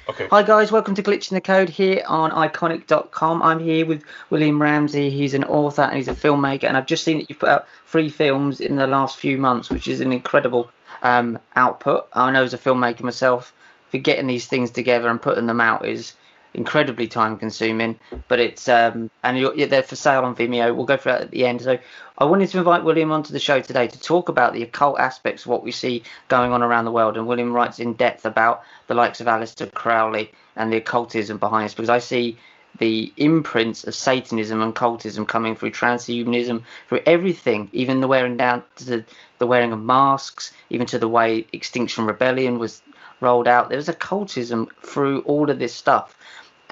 Okay. Hi guys, welcome to Glitching the Code here on Ickonic.com. I'm here with William Ramsey. He's an author and he's a filmmaker, and I've just seen that you've put out 3 films in the last few months, which is an incredible output. I know as a filmmaker myself, for getting these things together and putting them out is incredibly time consuming, but it's and they're for sale on Vimeo. We'll go through that at the end. So I wanted to invite William onto the show today to talk about the occult aspects of what we see going on around the world. And William writes in depth about the likes of Aleister Crowley and the occultism behind this, because I see the imprints of Satanism and occultism coming through transhumanism, through everything, even the wearing down to the wearing of masks, even to the way Extinction Rebellion was rolled out. There's occultism through all of this stuff.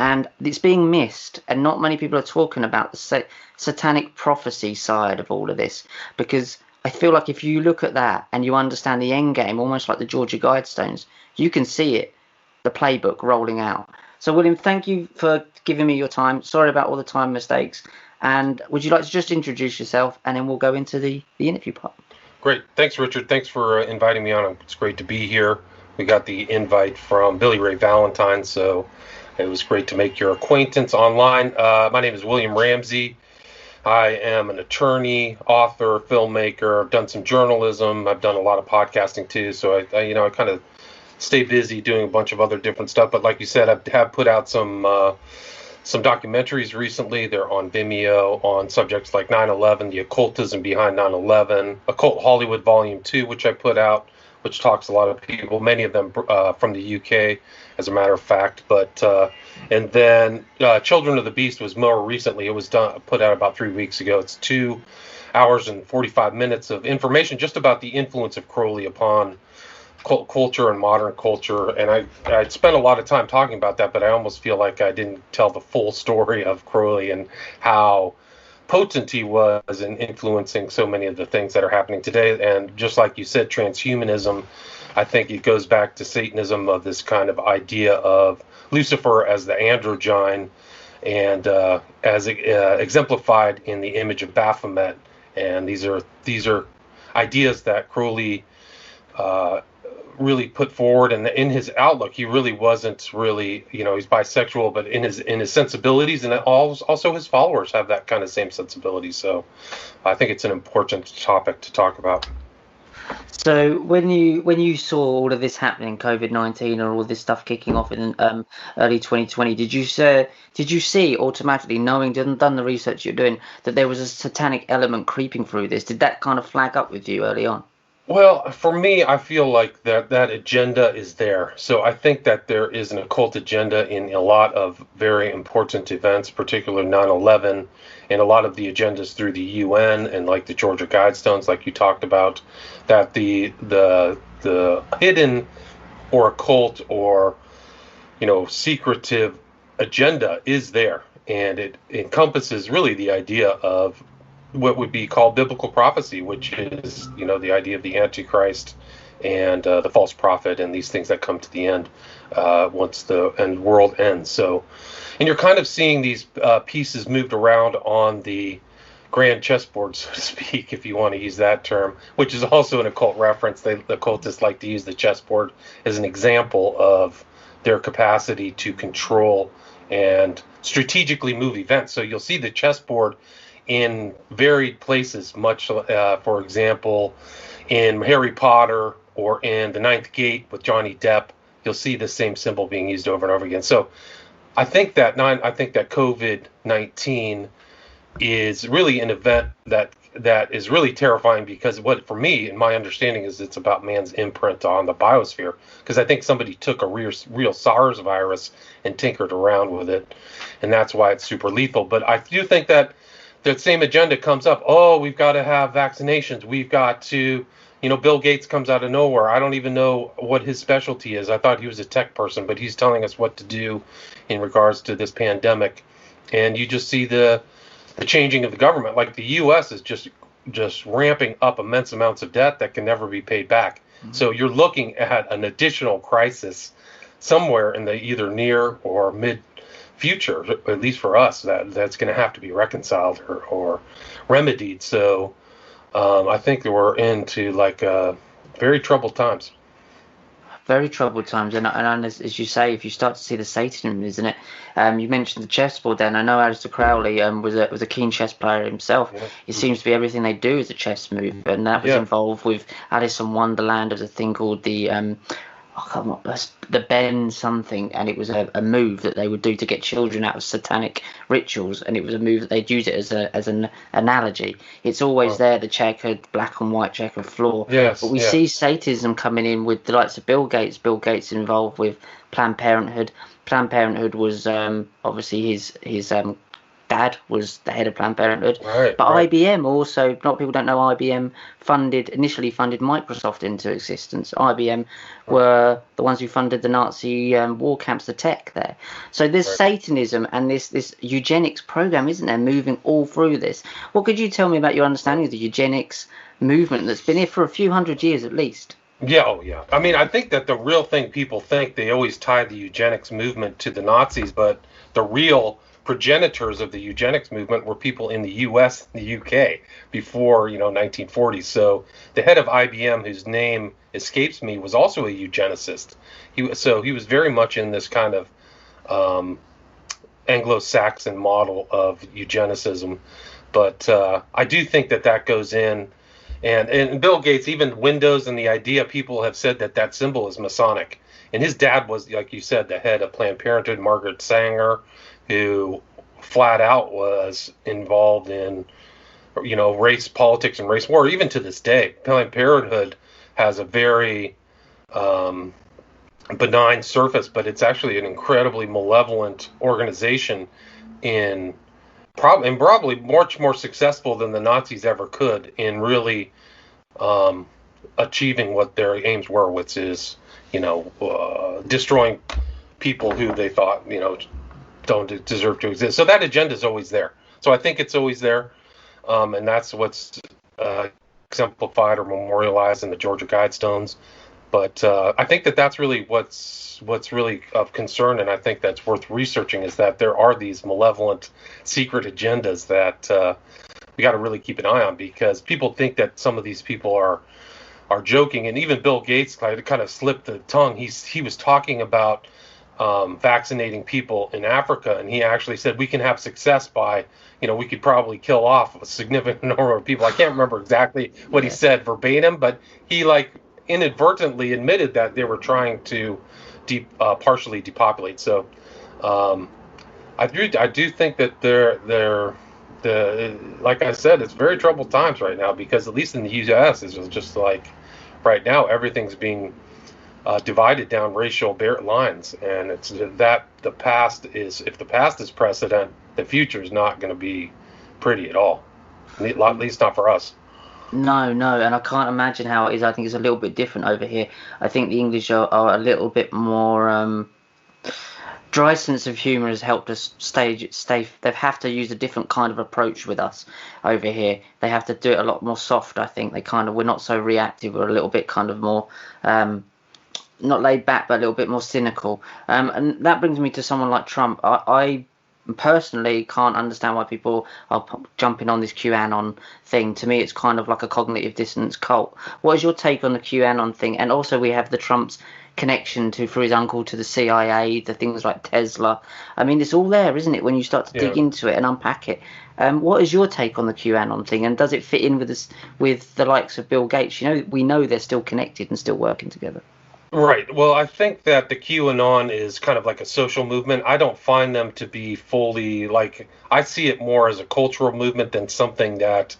And it's being missed, and not many people are talking about the satanic prophecy side of all of this, because I feel like if you look at that and you understand the end game, almost like the Georgia Guidestones, you can see it, the playbook rolling out. So, William, thank you for giving me your time. Sorry about all the time mistakes. And would you like to just introduce yourself, and then we'll go into the interview part? Great. Thanks, Richard. Thanks for inviting me on. It's great to be here. We got the invite from Billy Ray Valentine, so it was great to make your acquaintance online. My name is William Ramsey. I am an attorney, author, filmmaker. I've done some journalism. I've done a lot of podcasting too. So I kind of stay busy doing a bunch of other different stuff. But like you said, I have put out some documentaries recently. They're on Vimeo on subjects like 9/11, the occultism behind 9/11, Occult Hollywood Volume 2, which I put out, which talks a lot of people, many of them from the UK, as a matter of fact. But and then Children of the Beast was more recently. It was put out about 3 weeks ago. It's 2 hours and 45 minutes of information just about the influence of Crowley upon cult culture and modern culture. And I spent a lot of time talking about that, but I almost feel like I didn't tell the full story of Crowley and how potent he was in influencing so many of the things that are happening today. And just like you said, transhumanism, I think it goes back to Satanism, of this kind of idea of Lucifer as the androgyne, and as exemplified in the image of Baphomet. And these are ideas that Crowley really put forward, and in his outlook, he really wasn't really, he's bisexual, but in his sensibilities, and also his followers have that kind of same sensibility. So I think it's an important topic to talk about. So when you saw all of this happening, COVID-19 and all this stuff kicking off in early 2020, did you see automatically, knowing, done the research you're doing, that there was a satanic element creeping through this? Did that kind of flag up with you early on? Well, for me, I feel like that agenda is there. So I think that there is an occult agenda in a lot of very important events, particularly 9/11, and a lot of the agendas through the UN and like the Georgia Guidestones, like you talked about, that the hidden or occult or secretive agenda is there, and it encompasses really the idea of what would be called biblical prophecy, which is, the idea of the Antichrist and the false prophet and these things that come to the end once the world ends. So, and you're kind of seeing these pieces moved around on the grand chessboard, so to speak, if you want to use that term, which is also an occult reference. The occultists like to use the chessboard as an example of their capacity to control and strategically move events. So you'll see the chessboard in varied places, much for example, in Harry Potter or in The Ninth Gate with Johnny Depp, you'll see the same symbol being used over and over again. So I think that COVID-19 is really an event that is really terrifying, because what, for me, in my understanding, is it's about man's imprint on the biosphere, because I think somebody took a real SARS virus and tinkered around with it, and that's why it's super lethal. But I do think that same agenda comes up. Oh, we've got to have vaccinations. We've got to, Bill Gates comes out of nowhere. I don't even know what his specialty is. I thought he was a tech person, but he's telling us what to do in regards to this pandemic. And you just see the changing of the government. Like the U.S. is just ramping up immense amounts of debt that can never be paid back. Mm-hmm. So you're looking at an additional crisis somewhere in the either near or mid future, at least for us, that's going to have to be reconciled or remedied. So I think that we're into very troubled times. Very troubled times, and as you say, if you start to see the Satanism, isn't it? You mentioned the chessboard. Then I know Aleister Crowley was a keen chess player himself. Yeah. It seems to be everything they do is a chess move, and that was involved with Alice in Wonderland. There's a thing called the the Ben something, and it was a move that they would do to get children out of satanic rituals, and it was a move that they'd use it as an analogy. It's always there, the checkered black and white checkered floor. Yes, but we see Satanism coming in with the likes of Bill Gates. Bill Gates involved with Planned Parenthood. Planned Parenthood was obviously his dad was the head of Planned Parenthood, but IBM also, a lot of people don't know, IBM initially funded Microsoft into existence. IBM were the ones who funded the Nazi war camps, the tech there. So there's Satanism and this eugenics program, isn't there, moving all through this. What could you tell me about your understanding of the eugenics movement that's been here for a few hundred years at least? Yeah. I mean, I think that the real thing people think, they always tie the eugenics movement to the Nazis, but the real progenitors of the eugenics movement were people in the U.S. and the U.K. before 1940. So the head of IBM, whose name escapes me, was also a eugenicist. He was very much in this kind of Anglo-Saxon model of eugenicism. But I do think that goes in, and Bill Gates, even Windows and the idea, people have said that symbol is Masonic. And his dad was, like you said, the head of Planned Parenthood, Margaret Sanger, who flat out was involved in, race politics and race war. Even to this day, Planned Parenthood has a very benign surface, but it's actually an incredibly malevolent organization and probably much more successful than the Nazis ever could in really achieving what their aims were, which is, destroying people who they thought, don't deserve to exist. So that agenda is always there. So I think it's always there, and that's what's exemplified or memorialized in the Georgia Guidestones. But I think that's really what's really of concern, and I think that's worth researching, is that there are these malevolent secret agendas that we got to really keep an eye on, because people think that some of these people are joking, and even Bill Gates kind of slipped the tongue. He was talking about vaccinating people in Africa, and he actually said we can have success by, we could probably kill off a significant number of people. I can't remember exactly what he said verbatim, but he inadvertently admitted that they were trying to partially depopulate. So I do think that they're like I said, it's very troubled times right now, because at least in the U.S. it's just like right now everything's being divided down racial lines, and it's that if the past is precedent, the future is not going to be pretty at all, at least not for us. No, and I can't imagine how it is. I think it's a little bit different over here. I think the English are a little bit more dry sense of humour has helped us stay. They have to use a different kind of approach with us over here. They have to do it a lot more soft. I think we're not so reactive. We're a little bit kind of more not laid back, but a little bit more cynical. And that brings me to someone like Trump. I personally can't understand why people are jumping on this QAnon thing. To me, it's kind of like a cognitive dissonance cult. What is your take on the QAnon thing? And also, we have the Trump's connection through his uncle to the CIA, the things like Tesla. I mean, it's all there, isn't it, when you start to dig into it and unpack it? What is your take on the QAnon thing, and does it fit in with the likes of Bill Gates? We know they're still connected and still working together. Right. Well, I think that the QAnon is kind of like a social movement. I don't find them to be fully I see it more as a cultural movement than something that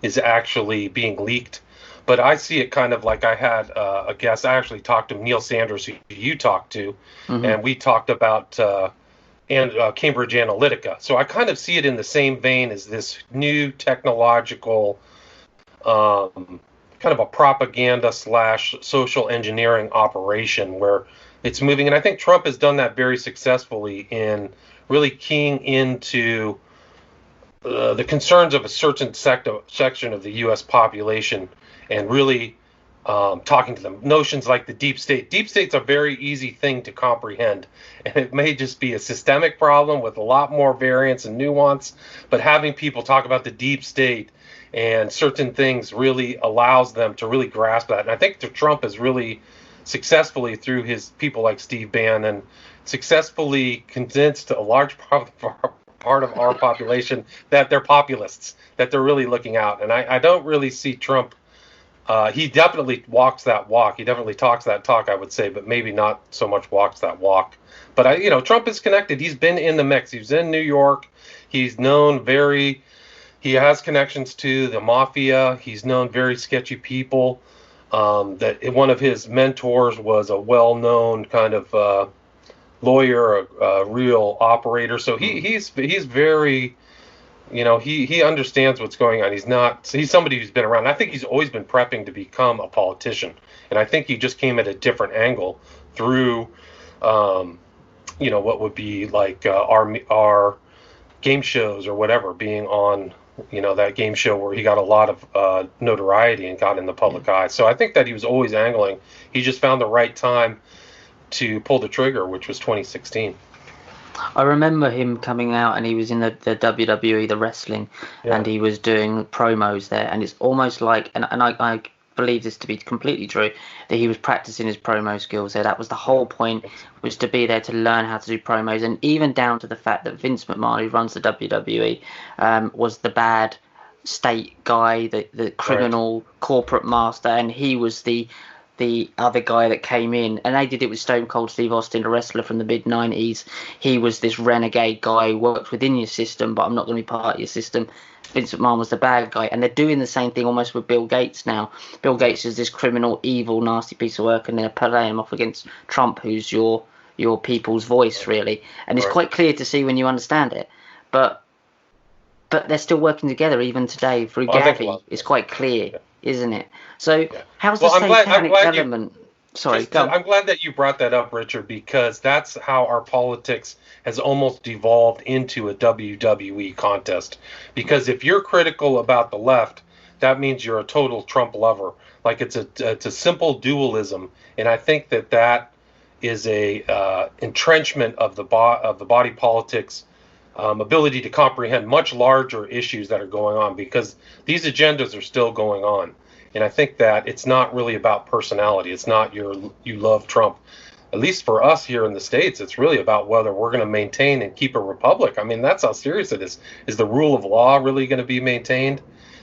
is actually being leaked. But I see it kind of like I had a guest. I actually talked to Neil Sanders, who you talked to, and we talked about Cambridge Analytica. So I kind of see it in the same vein as this new technological kind of a propaganda / social engineering operation where it's moving. And I think Trump has done that very successfully in really keying into the concerns of a certain section of the U.S. population and really talking to them. Notions like the deep state. Deep state's a very easy thing to comprehend, and it may just be a systemic problem with a lot more variance and nuance, but having people talk about the deep state and certain things really allows them to really grasp that. And I think Trump has really successfully, through his people like Steve Bannon, successfully convinced a large part of our population that they're populists, that they're really looking out. And I don't really see Trump. He definitely walks that walk. He definitely talks that talk, I would say, but maybe not so much walks that walk. But Trump is connected. He's been in the mix. He's in New York. He's known he has connections to the mafia. He's known very sketchy people. That one of his mentors was a well-known kind of lawyer, a real operator. So he's very, he understands what's going on. He's somebody who's been around. I think he's always been prepping to become a politician. And I think he just came at a different angle through, what would be like our game shows or whatever, being on, that game show where he got a lot of notoriety and got in the public eye. So I think that he was always angling. He just found the right time to pull the trigger, which was 2016. I remember him coming out, and he was in the WWE, the wrestling, and he was doing promos there, and it's almost like, and I believe this to be completely true, that he was practicing his promo skills there. That was the whole point, was to be there to learn how to do promos, and even down to the fact that Vince McMahon, who runs the WWE, was the bad state guy, the criminal corporate master, and he was the other guy that came in, and they did it with Stone Cold Steve Austin, a wrestler from the mid-90s. He was this renegade guy who worked within your system, but I'm not going to be part of your system. Vince McMahon was the bad guy, and they're doing the same thing almost with Bill Gates now. Bill Gates is this criminal, evil, nasty piece of work, and they're playing him off against Trump, who's your people's voice, really. And it's quite clear to see when you understand it. But they're still working together even today through Gavi. It's quite clear, isn't it? So how's the satanic element? I'm glad that you brought that up, Richard, because that's how our politics has almost devolved into a WWE contest. Because if you're critical about the left, that means you're a total Trump lover. Like it's a simple dualism, and I think that is a entrenchment of the body politics. Ability to comprehend much larger issues that are going on, because these agendas are still going on. And I think that it's not really about personality. It's not you love Trump. At least for us here in the States, it's really about whether we're going to maintain and keep a republic. I mean, that's how serious it is. Is the rule of law really going to be maintained?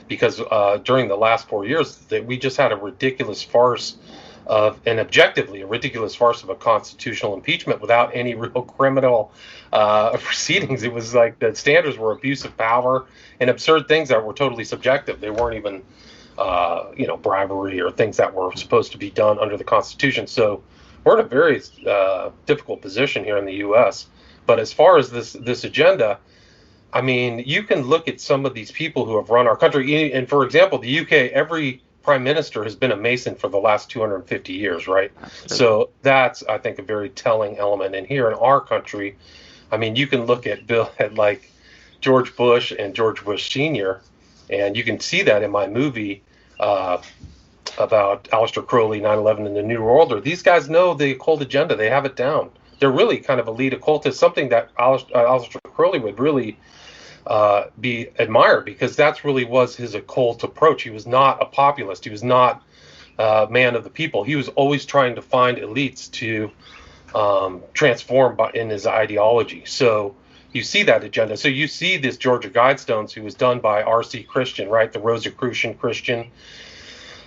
Because during the last 4 years, we just had a ridiculous farce and objectively a ridiculous farce of a constitutional impeachment without any real criminal proceedings. It was like the standards were abuse of power and absurd things that were totally subjective. They weren't even, bribery or things that were supposed to be done under the Constitution. So we're in a very difficult position here in the U.S. But as far as this agenda, I mean, you can look at some of these people who have run our country. And for example, the UK, every prime minister has been a Mason for the last 250 years, right? Absolutely. So that's, I think, a very telling element. And here in our country, I mean, you can look at like George Bush and George Bush Sr., and you can see that in my movie about Aleister Crowley, 9/11, and the New World Order. These guys know the occult agenda. They have it down. They're really kind of elite occultists, something that Aleister Crowley would really be admired, because that's really was his occult approach. He was not a populist. He was not a man of the people. He was always trying to find elites to transform in his ideology. So you see that agenda. So you see this Georgia Guidestones, who was done by R.C. Christian, right, the Rosicrucian Christian.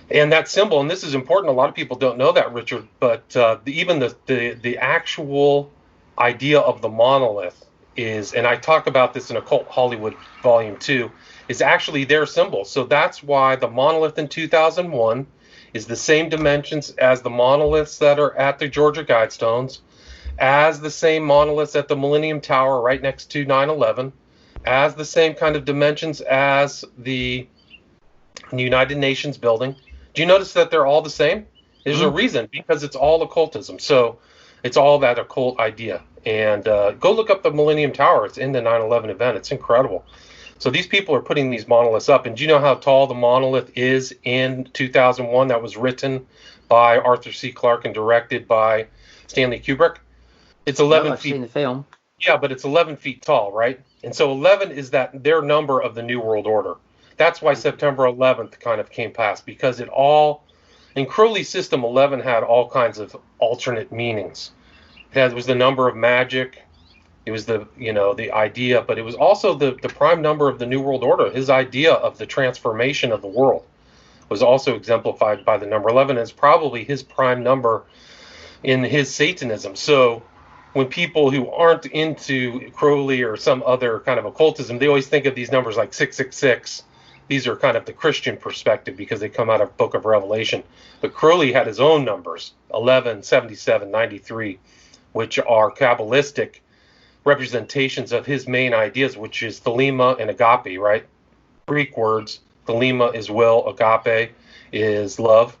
And that symbol, and this is important, a lot of people don't know that, Richard, but even the actual idea of the monolith is, and I talk about this in Occult Hollywood Volume 2, is actually their symbol. So that's why the monolith in 2001 is the same dimensions as the monoliths that are at the Georgia Guidestones, as the same monoliths at the Millennium Tower right next to 9/11, as the same kind of dimensions as the United Nations building. Do you notice that they're all the same? There's a reason, because it's all occultism. So it's all that occult idea. And go look up the Millennium Tower. It's in the 9/11 event. It's incredible. So these people are putting these monoliths up. And do you know how tall the monolith is in 2001 that was written by Arthur C. Clarke and directed by Stanley Kubrick? It's 11 feet. I've seen the film. Yeah, but it's 11 feet tall, right? And so 11 is their number of the New World Order. That's why September 11th kind of came past, because it all And Crowley's system 11 had all kinds of alternate meanings. It was the number of magic. It was the idea, but it was also the prime number of the New World Order. His idea of the transformation of the world was also exemplified by the number 11. It's probably his prime number in his Satanism. So when people who aren't into Crowley or some other kind of occultism, they always think of these numbers like 666. These are kind of the Christian perspective because they come out of Book of Revelation. But Crowley had his own numbers, 11, 77, 93, which are Kabbalistic representations of his main ideas, which is thelema and agape, right? Greek words. Thelema is will, agape is love.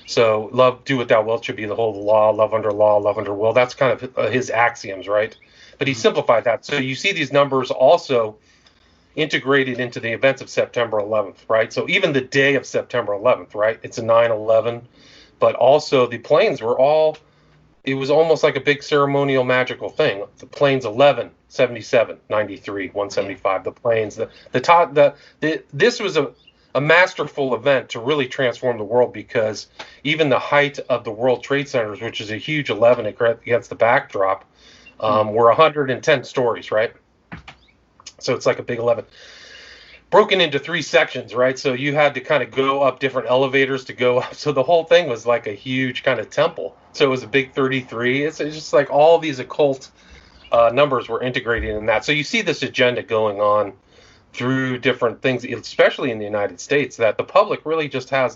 So love, do what thou wilt, should be the whole of the law, love under will. That's kind of his axioms, right? But he simplified that. So you see these numbers also integrated into the events of September 11th, right? So even the day of September 11th, right? It's a 9/11, but also the planes were all, it was almost like a big ceremonial magical thing. The planes 11, 77, 93, 175, the planes, this was a masterful event to really transform the world, because even the height of the World Trade Centers, which is a huge 11 against the backdrop, were 110 stories, right? So it's like a big 11. Broken into 3 sections, right? So you had to kind of go up different elevators to go up. So the whole thing was like a huge kind of temple. So it was a big 33. It's just like all these occult numbers were integrated in that. So you see this agenda going on through different things, especially in the United States, that the public really just has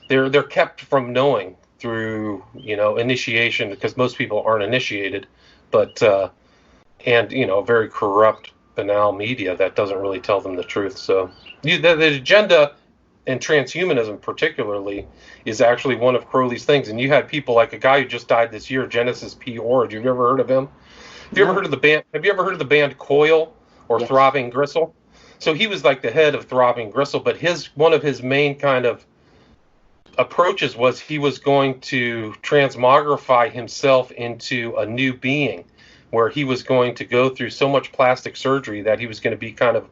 they're kept from knowing through, initiation, because most people aren't initiated, but, and, very corrupt, banal media that doesn't really tell them the truth. So the agenda, and transhumanism particularly, is actually one of Crowley's things. And you had people like a guy who just died this year, Genesis P. Orge. Have you ever heard of him? Have you ever heard of the band Coil or yes. Throbbing Gristle? So he was like the head of Throbbing Gristle, but one of his main kind of approaches was he was going to transmogrify himself into a new being, where he was going to go through so much plastic surgery that he was going to be kind of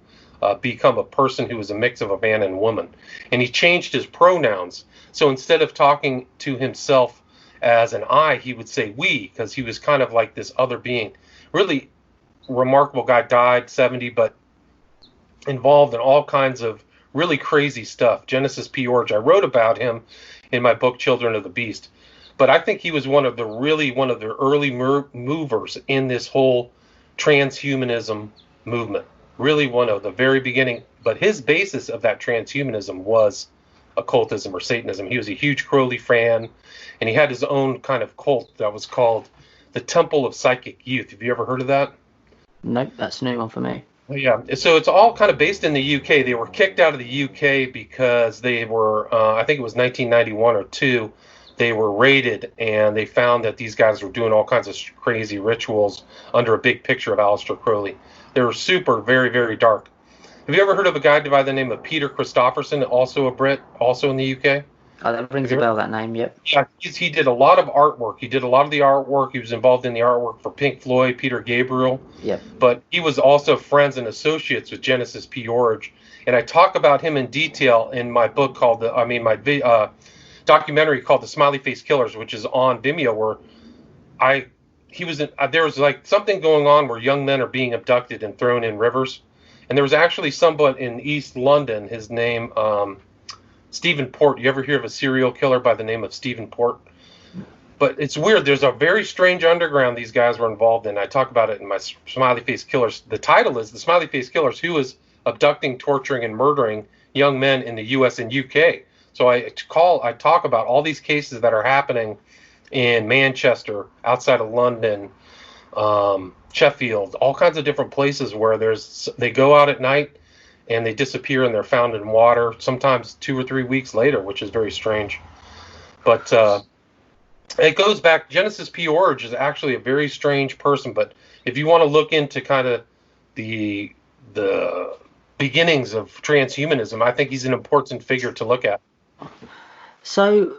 become a person who was a mix of a man and woman. And he changed his pronouns. So instead of talking to himself as an I, he would say we, because he was kind of like this other being. Really remarkable guy, died 70, but involved in all kinds of really crazy stuff. Genesis P. Orge. I wrote about him in my book, Children of the Beast. But I think he was one of the early movers in this whole transhumanism movement. Really one of the very beginning. But his basis of that transhumanism was occultism or Satanism. He was a huge Crowley fan, and he had his own kind of cult that was called the Temple of Psychic Youth. Have you ever heard of that? Nope, that's a new one for me. Yeah, so it's all kind of based in the UK. They were kicked out of the UK because they were, I think it was 1991 or 2, they were raided, and they found that these guys were doing all kinds of crazy rituals under a big picture of Aleister Crowley. They were very, very dark. Have you ever heard of a guy by the name of Peter Christopherson, also a Brit, also in the UK? Oh, that rings a bell, that name, yep. Yeah, he did a lot of artwork. He did a lot of the artwork. He was involved in the artwork for Pink Floyd, Peter Gabriel. Yep. But he was also friends and associates with Genesis P. Orge. And I talk about him in detail in my book called, documentary called The Smiley Face Killers, which is on Vimeo, where there was like something going on where young men are being abducted and thrown in rivers. And there was actually someone in East London, his name, Stephen Port. You ever hear of a serial killer by the name of Stephen Port? But it's weird. There's a very strange underground these guys were involved in. I talk about it in my Smiley Face Killers. The title is The Smiley Face Killers, who is abducting, torturing, and murdering young men in the U.S. and UK. So I talk about all these cases that are happening in Manchester, outside of London, Sheffield, all kinds of different places where they go out at night and they disappear and they're found in water, sometimes 2 or 3 weeks later, which is very strange. But it goes back. Genesis P. Orge is actually a very strange person. But if you want to look into kind of the beginnings of transhumanism, I think he's an important figure to look at. So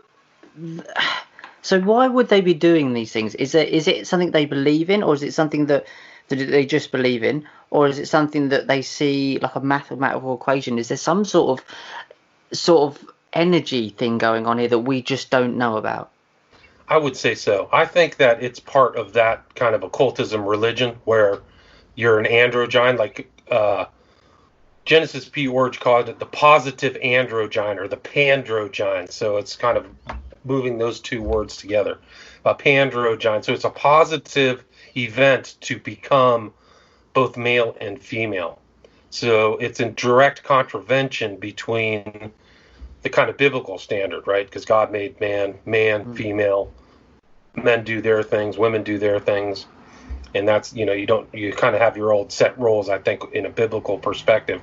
why would they be doing these things? Is it something they believe in, or is it something that they just believe in, or is it something that they see like a mathematical equation? Is there some sort of energy thing going on here that we just don't know about? I would say so. I think that it's part of that kind of occultism religion where you're an androgyne, like Genesis P. Orge called it the positive androgyne or the pandrogyne. So it's kind of moving those two words together. A pandrogyne. So it's a positive event to become both male and female. So it's in direct contravention between the kind of biblical standard, right? Because God made man, female. Men do their things, women do their things. And that's, you kind of have your old set roles, I think, in a biblical perspective.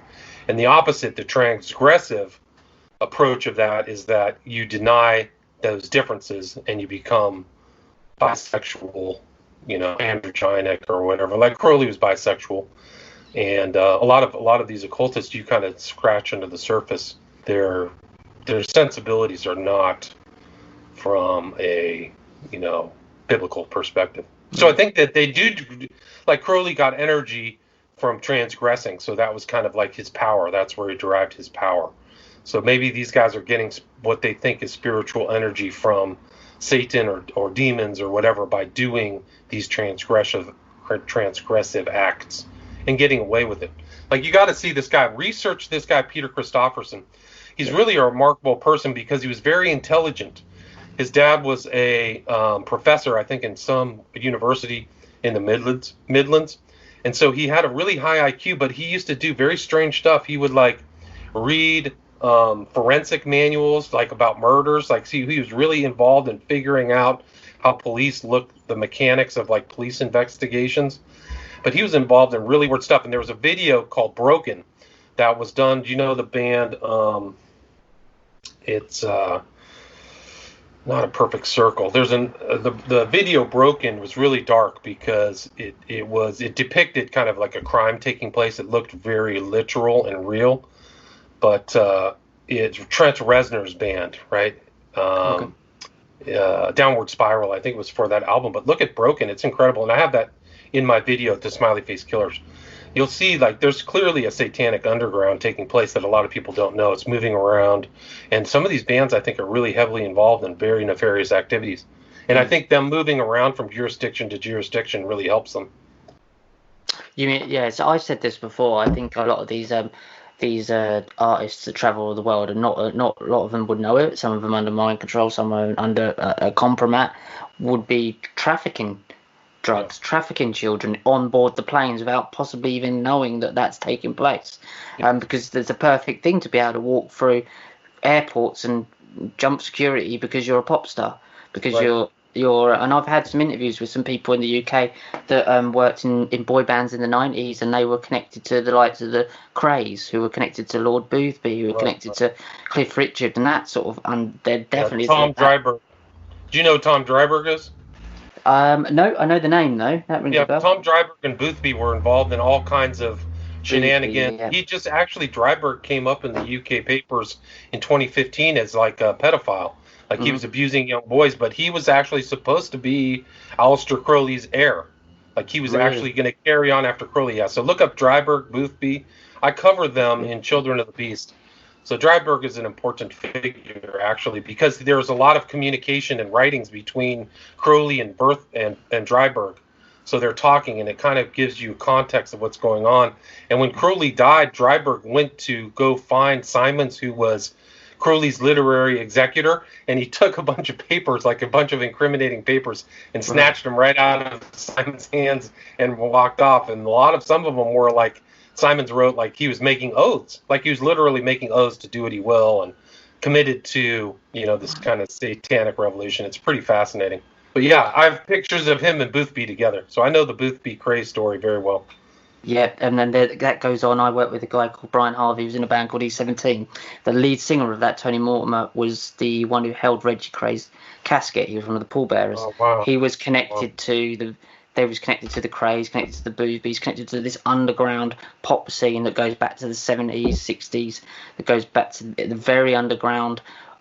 And the opposite, the transgressive approach of that is that you deny those differences and you become bisexual, androgynic or whatever. Like Crowley was bisexual. And a lot of these occultists, you kind of scratch under the surface. Their sensibilities are not from a, biblical perspective. So I think that they do, like Crowley got energy from transgressing. So that was kind of like his power. That's where he derived his power. So maybe these guys are getting what they think is spiritual energy from Satan or demons or whatever by doing these transgressive acts and getting away with it. Like, you got to see this guy, research this guy, Peter Christopherson. He's really a remarkable person because he was very intelligent. His dad was a professor, I think, in some university in the Midlands. And so he had a really high IQ, but he used to do very strange stuff. He would, read forensic manuals, about murders. He was really involved in figuring out how police look, the mechanics of, police investigations. But he was involved in really weird stuff. And there was a video called Broken that was done. Do you know the band? It's... not a perfect circle. There's the video Broken was really dark because it depicted kind of like a crime taking place. It looked very literal and real, but it's Trent Reznor's band, right? Downward Spiral, I think it was for that album. But look at Broken; it's incredible, and I have that in my video, The Smiley Face Killers. You'll see there's clearly a satanic underground taking place that a lot of people don't know. It's moving around. And some of these bands, I think, are really heavily involved in very nefarious activities. And I think them moving around from jurisdiction to jurisdiction really helps them. You mean, yeah, so I've said this before. I think a lot of these artists that travel the world, and not a lot of them would know it. Some of them under mind control, some are under a compromat, would be trafficking drugs, trafficking children on board the planes without possibly even knowing that that's taking place. Because there's a perfect thing to be able to walk through airports and jump security because you're a pop star, because you're and I've had some interviews with some people in the UK that worked in boy bands in the 90s, and they were connected to the likes of the Crays, who were connected to Lord Boothby, who were connected to Cliff Richard, and that sort of, and they're definitely Tom Dryburgh. Do you know who Tom Dryburgh is? No, I know the name though. That rings a bell. Tom Dryburgh and Boothby were involved in all kinds of shenanigans. He just Dryburgh came up in the UK papers in 2015 as a pedophile. He was abusing young boys, but he was actually supposed to be Aleister Crowley's heir. He was actually going to carry on after Crowley. Yeah, so look up Dryburgh, Boothby. I cover them in Children of the Beast. So Dryburgh is an important figure, actually, because there's a lot of communication and writings between Crowley and Dryburgh. So they're talking, and it kind of gives you context of what's going on. And when Crowley died, Dryburgh went to go find Simons, who was Crowley's literary executor, and he took a bunch of papers, a bunch of incriminating papers, and snatched them right out of Simon's hands and walked off. And some of them were Simons wrote he was making oaths, he was literally making oaths to do what he will, and committed to this kind of satanic revolution. It's pretty fascinating. But yeah, I have pictures of him and Boothby together, so I know the Boothby craze story very well. Yeah, and then that goes on. I worked with a guy called Brian Harvey, who was in a band called E17. The lead singer of that, Tony Mortimer, was the one who held Reggie Cray's casket. He was one of the pallbearers. Oh, wow. He was connected to They was connected to the Crays, connected to the Boothbys, connected to this underground pop scene that goes back to the 70s, 60s, that goes back to the very underground.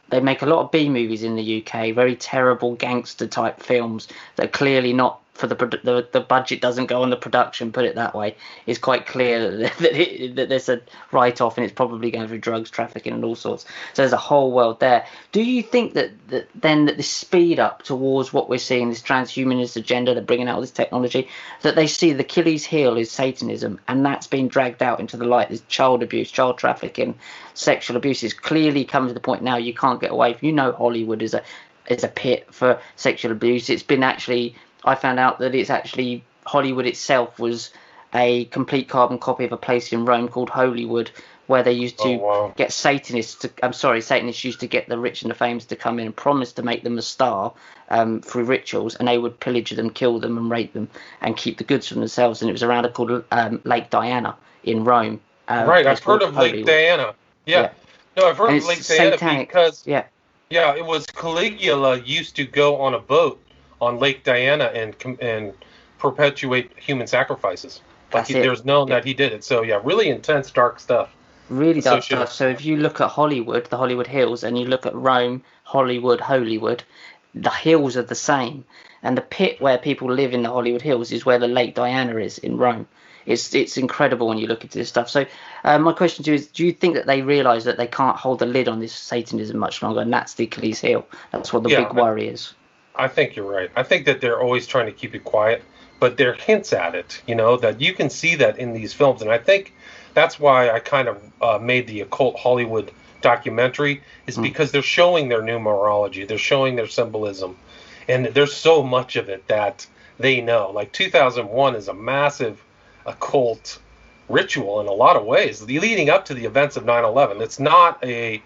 They make a lot of B movies in the UK, very terrible gangster type films that are clearly not for the budget doesn't go on the production, put it that way. It's quite clear that there's a write-off and it's probably going through drugs trafficking and all sorts. So there's a whole world there. Do you think that this speed up towards what we're seeing, this transhumanist agenda, they're bringing out this technology, that they see the Achilles heel is Satanism, and that's been dragged out into the light? There's child abuse, child trafficking, sexual abuse is clearly coming to the point now you can't get away from. Hollywood is a pit for sexual abuse. It's been actually, I found out that it's actually, Hollywood itself was a complete carbon copy of a place in Rome called Holywood, where they used to get Satanists used to get the rich and the famous to come in and promise to make them a star through rituals, and they would pillage them, kill them and rape them and keep the goods for themselves. And it was around a called Lake Diana in Rome. Right, I've heard of Lake Diana. Yeah. No, I've heard of Lake Diana because it was Caligula used to go on a boat on Lake Diana and perpetuate human sacrifices. There's known that he did it. So really intense, dark stuff. Really dark stuff. So if you look at Hollywood, the Hollywood Hills, and you look at Rome, Holywood, the hills are the same. And the pit where people live in the Hollywood Hills is where the Lake Diana is in Rome. It's incredible when you look into this stuff. So my question to you is, do you think that they realise that they can't hold the lid on this Satanism much longer, and that's the Achilles heel? That's what the big worry is. I think you're right. I think that they're always trying to keep it quiet, but there are hints at it, that you can see that in these films. And I think that's why I kind of made the Occult Hollywood documentary, is because they're showing their numerology. They're showing their symbolism. And there's so much of it that they know. Like 2001 is a massive occult ritual in a lot of ways, leading up to the events of 9/11. It's not a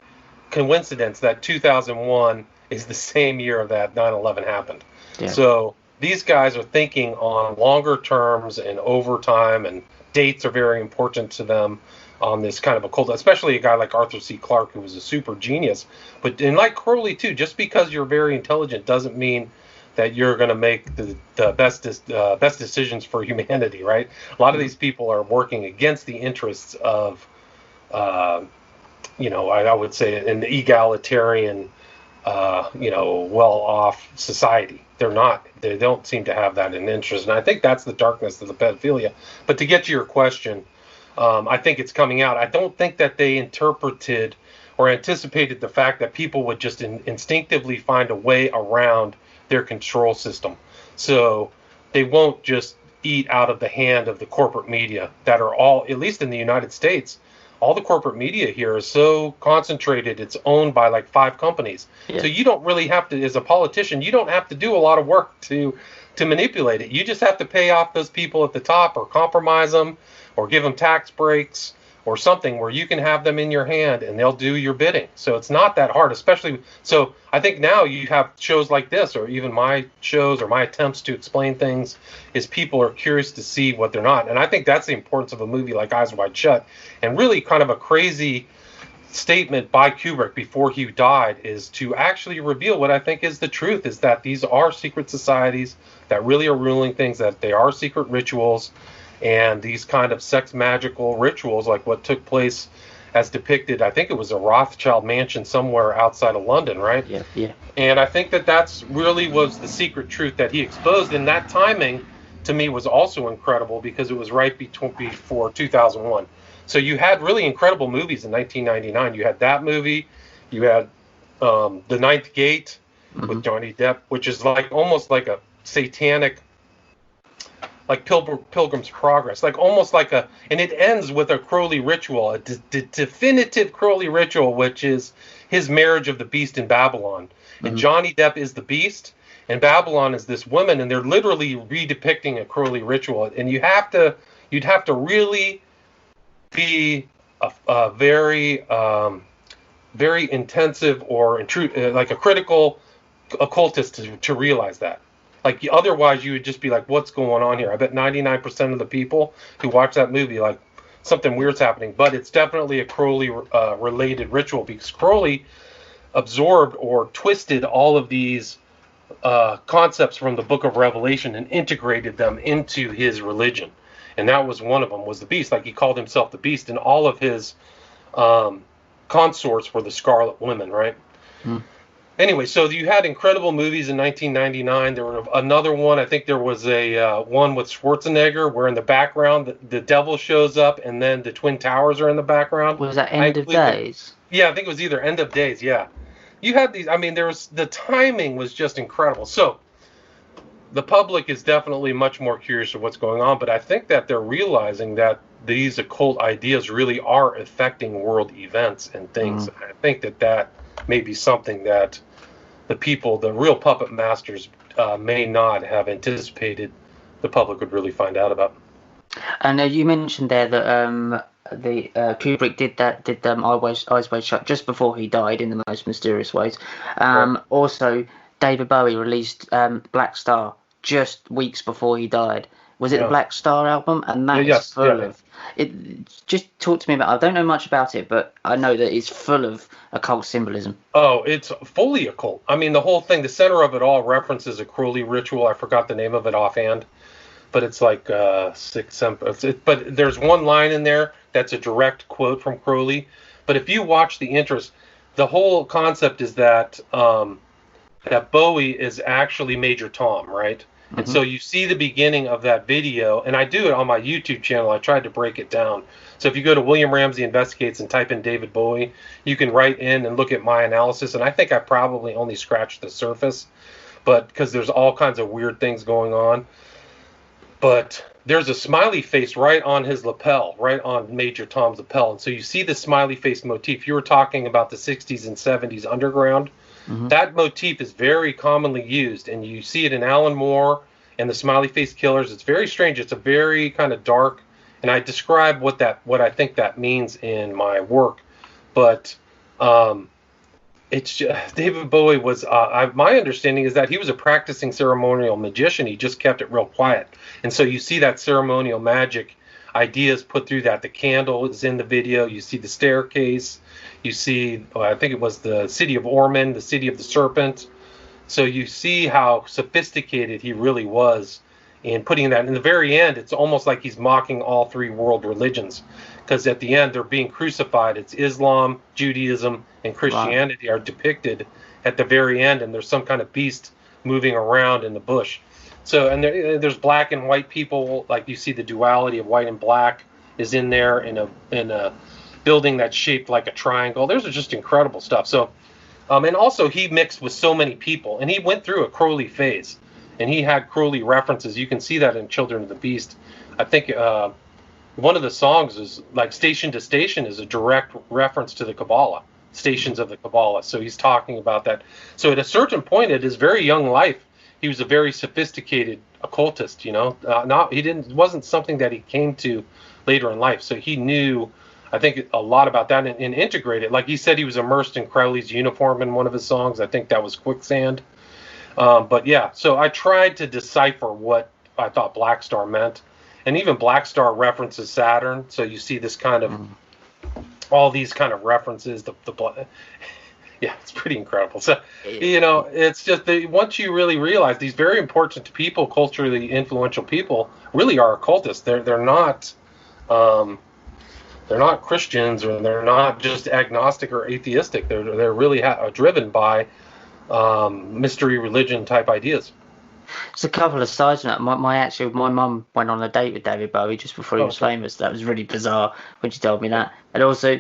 coincidence that 2001 is the same year that 9/11 happened. Yeah. So these guys are thinking on longer terms and over time, and dates are very important to them on this kind of occult, especially a guy like Arthur C. Clarke, who was a super genius. But and like Crowley too, just because you're very intelligent doesn't mean that you're going to make the best decisions for humanity, right? A lot of these people are working against the interests of, I would say, an egalitarian, well-off society. They don't seem to have that in interest. And I think that's the darkness of the pedophilia. But to get to your question, I think it's coming out. I don't think that they interpreted or anticipated the fact that people would just instinctively find a way around their control system. So they won't just eat out of the hand of the corporate media that are all, at least in the United States, all the corporate media here is so concentrated. It's owned by like 5 companies. Yeah. So you don't really have to, as a politician, you don't have to do a lot of work to manipulate it. You just have to pay off those people at the top, or compromise them, or give them tax breaks or something where you can have them in your hand and they'll do your bidding. So it's not that hard, especially. So I think now you have shows like this, or even my shows or my attempts to explain things, is people are curious to see what they're not. And I think that's the importance of a movie like Eyes Wide Shut, and really kind of a crazy statement by Kubrick before he died, is to actually reveal what I think is the truth, is that these are secret societies that really are ruling things, that they are secret rituals, and these kind of sex magical rituals, like what took place as depicted, I think it was a Rothschild mansion somewhere outside of London, right? Yeah. And I think that that's really was the secret truth that he exposed. And that timing, to me, was also incredible, because it was right before 2001. So you had really incredible movies in 1999. You had that movie. You had The Ninth Gate with Johnny Depp, which is like almost like a satanic, like Pilgrim's Progress, like almost like and it ends with a Crowley ritual, a definitive Crowley ritual, which is his marriage of the beast in Babylon. And Johnny Depp is the beast, and Babylon is this woman, and they're literally redepicting a Crowley ritual. And you'd have to really be a very, very intensive or like a critical occultist to realize that. Like, otherwise you would just be like, what's going on here? I bet 99% of the people who watch that movie, like, something weird's happening. But it's definitely a Crowley related ritual, because Crowley absorbed or twisted all of these concepts from the Book of Revelation and integrated them into his religion. And that was one of them, was the beast. Like, he called himself the beast, and all of his consorts were the Scarlet Women, right? Anyway, so you had incredible movies in 1999. There were another one. I think there was a one with Schwarzenegger where in the background the devil shows up and then the Twin Towers are in the background. Was that End of Days? Yeah, I think it was either End of Days. Yeah, you had these. I mean, the timing was just incredible. So the public is definitely much more curious of what's going on, but I think that they're realizing that these occult ideas really are affecting world events and things. I think that may be something that the people, the real puppet masters, may not have anticipated the public would really find out about. And you mentioned there that Kubrick did Eyes Wide Shut just before he died in the most mysterious ways. Also, David Bowie released Black Star just weeks before he died. Was it the Black Star album? And that is full of it. Just talk to me about. I don't know much about it, but I know that it's full of occult symbolism. Oh, it's fully occult. I mean, the whole thing, the center of it all references a Crowley ritual. I forgot the name of it offhand, but it's like but there's one line in there that's a direct quote from Crowley. But if you watch the interest, the whole concept is that that Bowie is actually Major Tom, right? And so you see the beginning of that video, and I do it on my YouTube channel. I tried to break it down. So if you go to William Ramsey Investigates and type in David Bowie, you can write in and look at my analysis. And I think I probably only scratched the surface, but because there's all kinds of weird things going on. But there's a smiley face right on his lapel, right on Major Tom's lapel. And so you see the smiley face motif. You were talking about the 60s and 70s underground. That motif is very commonly used, and you see it in Alan Moore and the Smiley Face Killers. It's very strange. It's a very kind of dark, and I describe what I think that means in my work. But it's just, David Bowie was. My understanding is that he was a practicing ceremonial magician. He just kept it real quiet, and so you see that ceremonial magic ideas put through that. The candle is in the video. You see the staircase. You see, I think it was the city of Ormond, the city of the serpent. So you see how sophisticated he really was in putting that. In the very end, it's almost like he's mocking all three world religions, because at the end they're being crucified. It's Islam, Judaism, and Christianity are depicted at the very end, and there's some kind of beast moving around in the bush. So, and there's black and white people, like you see the duality of white and black is in there in a building that's shaped like a triangle. There's just incredible stuff. So, and also he mixed with so many people, and he went through a Crowley phase, and he had Crowley references. You can see that in Children of the Beast. I think one of the songs is like Station to Station is a direct reference to the Kabbalah, Stations of the Kabbalah. So he's talking about that. So at a certain point in his very young life, he was a very sophisticated occultist, you know. It wasn't something that he came to later in life. So he knew, I think, a lot about that and integrated. Like he said, he was immersed in Crowley's uniform in one of his songs. I think that was Quicksand. But yeah, so I tried to decipher what I thought Black Star meant, and even Black Star references Saturn. So you see this kind of all these kind of references. Yeah, it's pretty incredible. So, you know, it's just once you really realize these very important people, culturally influential people, really are occultists. They're not Christians, or they're not just agnostic or atheistic. They're really driven by mystery religion type ideas. It's a couple of sides note. My mum went on a date with David Bowie just before he was famous. That was really bizarre when she told me that. And also,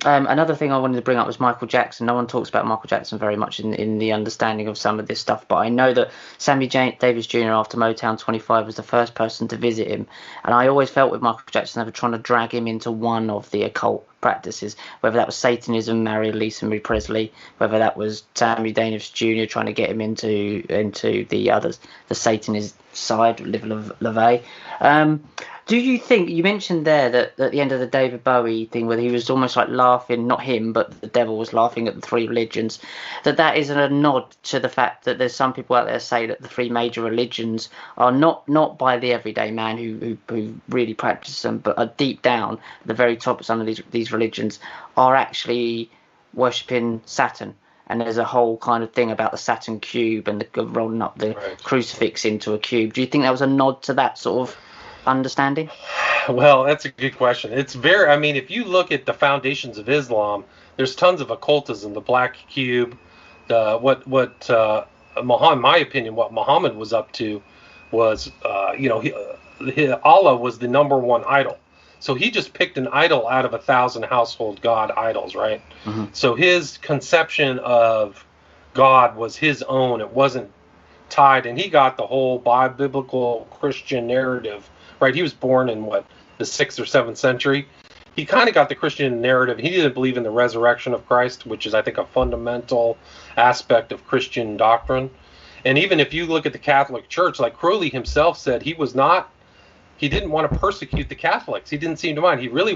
another thing I wanted to bring up was Michael Jackson. No one talks about Michael Jackson very much in the understanding of some of this stuff, but I know that Sammy Davis Jr. after Motown 25 was the first person to visit him, and I always felt with Michael Jackson they were trying to drag him into one of the occult practices, whether that was Satanism, Mary Lisa Marie Presley, whether that was Sammy Davis Jr. trying to get him into the others, the Satanist side, Live LaVey. Do you think, you mentioned there that at the end of the David Bowie thing where he was almost like laughing, not him, but the devil was laughing at the three religions, that is a nod to the fact that there's some people out there say that the three major religions are not by the everyday man who really practices them, but are deep down at the very top of some of these religions are actually worshipping Saturn. And there's a whole kind of thing about the Saturn cube and the rolling up the crucifix into a cube. Do you think that was a nod to that sort of understanding? Well, that's a good question. It's very, I mean, if you look at the foundations of Islam, there's tons of occultism, the black cube, Muhammad, in my opinion, what Muhammad was up to was, Allah was the number one idol. So he just picked an idol out of 1,000 household god idols, right? Mm-hmm. So his conception of God was his own. It wasn't tied, and he got the whole biblical Christian narrative, right? He was born in the 6th or 7th century. He kind of got the Christian narrative. He didn't believe in the resurrection of Christ, which is, I think, a fundamental aspect of Christian doctrine. And even if you look at the Catholic Church, like Crowley himself said, he didn't want to persecute the Catholics. He didn't seem to mind. He really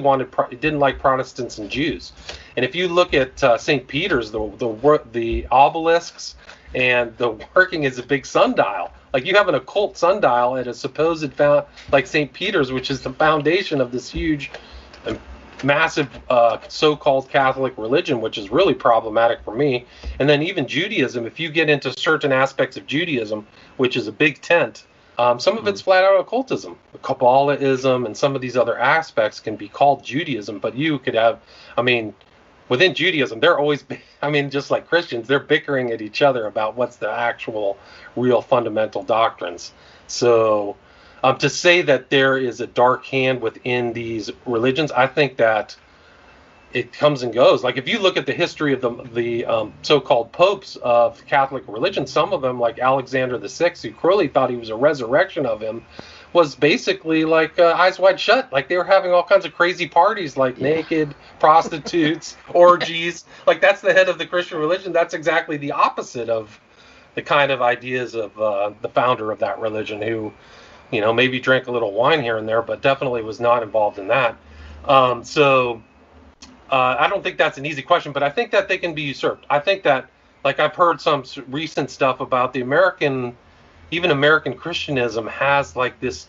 didn't like Protestants and Jews. And if you look at St. Peter's, the obelisks and the working is a big sundial. Like, you have an occult sundial at a supposed like St. Peter's, which is the foundation of this huge, massive so-called Catholic religion, which is really problematic for me. And then even Judaism, if you get into certain aspects of Judaism, which is a big tent, some of it's flat out occultism. Kabbalahism and some of these other aspects can be called Judaism, but you could have, within Judaism, they're always, just like Christians, they're bickering at each other about what's the actual real fundamental doctrines. So to say that there is a dark hand within these religions, I think that it comes and goes. Like, if you look at the history of the so-called popes of Catholic religion, some of them, like Alexander VI, who Crowley thought he was a resurrection of him, was basically like eyes wide shut. Like, they were having all kinds of crazy parties, like naked prostitutes, orgies. Like, that's the head of the Christian religion. That's exactly the opposite of the kind of ideas of the founder of that religion, who, maybe drank a little wine here and there, but definitely was not involved in that. I don't think that's an easy question, but I think that they can be usurped. I think that, like, I've heard some recent stuff about the American Christianism has like this,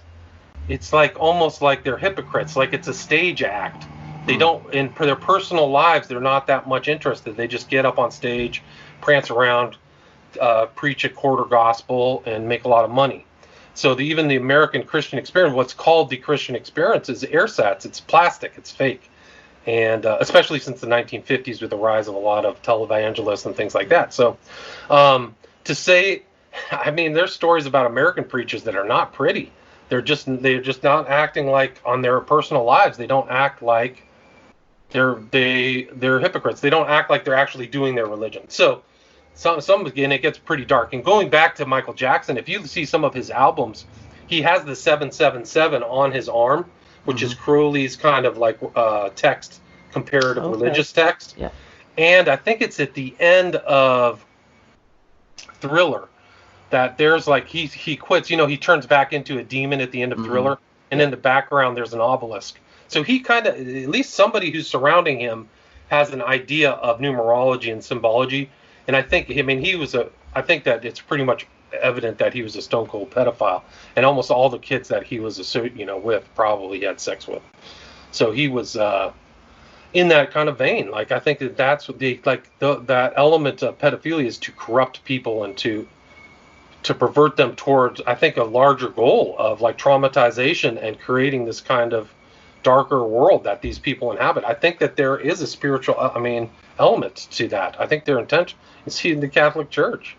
it's like almost like they're hypocrites, like it's a stage act. They don't, in their personal lives, they're not that much interested. They just get up on stage, prance around, preach a quarter gospel, and make a lot of money. So even the American Christian experience, what's called the Christian experience, is ersatz. It's plastic. It's fake. And especially since the 1950s, with the rise of a lot of televangelists and things like that. So to say, there's stories about American preachers that are not pretty. They're just not acting like on their personal lives. They don't act like they're hypocrites. They don't act like they're actually doing their religion. So some again, it gets pretty dark. And going back to Michael Jackson, if you see some of his albums, he has the 777 on his arm, which is Crowley's kind of like text, comparative religious text. Yeah. And I think it's at the end of Thriller that there's like, he quits, he turns back into a demon at the end of Thriller. And in the background, there's an obelisk. So he kind of, at least somebody who's surrounding him has an idea of numerology and symbology. And I think, I think that it's pretty much evident that he was a stone cold pedophile, and almost all the kids that he was with probably had sex with. So he was in that kind of vein. Like, I think that's what that element of pedophilia is to corrupt people and to pervert them towards, I think, a larger goal of like traumatization and creating this kind of darker world that these people inhabit. I think that there is a spiritual element to that. I think their intention is in the Catholic Church.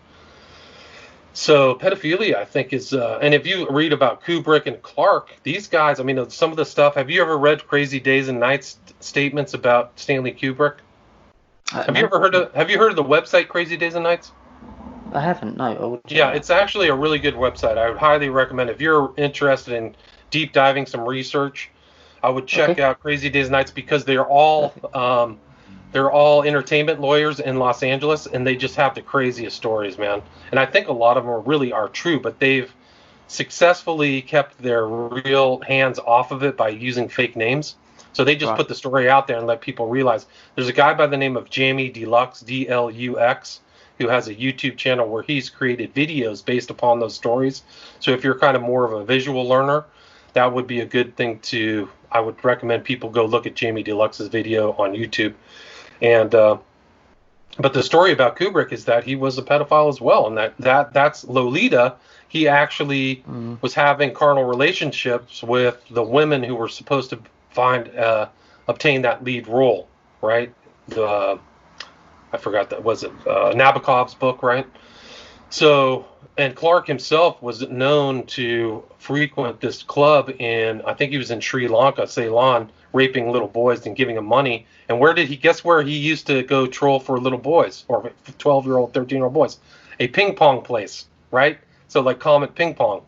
So pedophilia, I think, is, and if you read about Kubrick and Clark, these guys, some of the stuff, have you ever read Crazy Days and Nights statements about Stanley Kubrick? Have you heard of the website Crazy Days and Nights? I haven't, no. Yeah, it's actually a really good website. I would highly recommend, if you're interested in deep diving some research, I would check out Crazy Days and Nights, because they're all entertainment lawyers in Los Angeles, and they just have the craziest stories, man. And I think a lot of them really are true, but they've successfully kept their real hands off of it by using fake names. So they just put the story out there and let people realize. There's a guy by the name of Jamie Deluxe, Deluxe, who has a YouTube channel where he's created videos based upon those stories. So if you're kind of more of a visual learner, that would be a good thing to, I would recommend people go look at Jamie Deluxe's video on YouTube. And but the story about Kubrick is that he was a pedophile as well, and that's Lolita. He actually was having carnal relationships with the women who were supposed to obtain that lead role, right? I forgot that, was it Nabokov's book, right? So, and Clark himself was known to frequent this club in, I think he was in Sri Lanka, Ceylon, raping little boys and giving them money. And guess where he used to go troll for little boys, or 12-year-old, 13-year-old boys? A ping pong place, right? So like Comet Ping Pong.